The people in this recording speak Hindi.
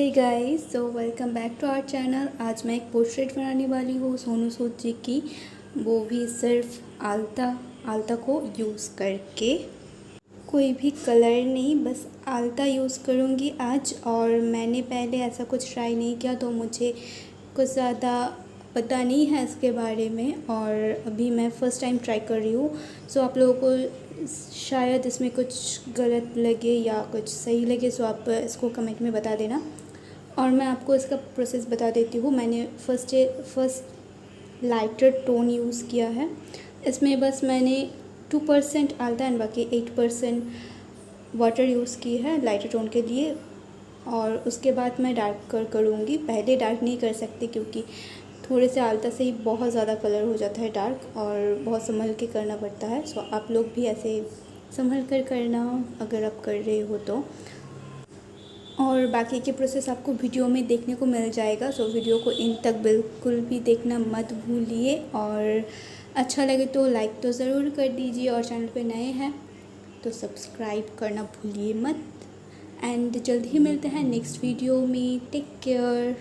Hey guys, so welcome back to our channel. आज मैं एक पोर्ट्रेट बनाने वाली हूँ सोनू सूद जी की, वो भी सिर्फ आल्ता को यूज़ करके। कोई भी कलर नहीं, बस आल्ता यूज़ करूँगी आज। और मैंने पहले ऐसा कुछ ट्राई नहीं किया, तो मुझे कुछ ज़्यादा पता नहीं है इसके बारे में, और अभी मैं फ़र्स्ट टाइम ट्राई कर रही हूँ। सो आप लोगों को शायद इसमें कुछ गलत लगे या कुछ सही लगे, सो आप इसको कमेंट में बता देना। और मैं आपको इसका प्रोसेस बता देती हूँ। मैंने फर्स्ट लाइटर टोन यूज़ किया है। इसमें बस मैंने 2% आल्ता एंड बाकी 8% वाटर यूज़ की है लाइटर टोन के लिए। और उसके बाद मैं डार्क करूँगी। पहले डार्क नहीं कर सकती क्योंकि थोड़े से आल्ता से ही बहुत ज़्यादा कलर हो जाता है डार्क, और बहुत संभल के करना पड़ता है। सो आप लोग भी ऐसे संभल कर करना अगर आप कर रहे हो तो। और बाकी के प्रोसेस आपको वीडियो में देखने को मिल जाएगा। सो वीडियो को इन तक बिल्कुल भी देखना मत भूलिए, और अच्छा लगे तो लाइक तो ज़रूर कर दीजिए, और चैनल पे नए हैं तो सब्सक्राइब करना भूलिए मत। एंड जल्द ही मिलते हैं नेक्स्ट वीडियो में। Take care.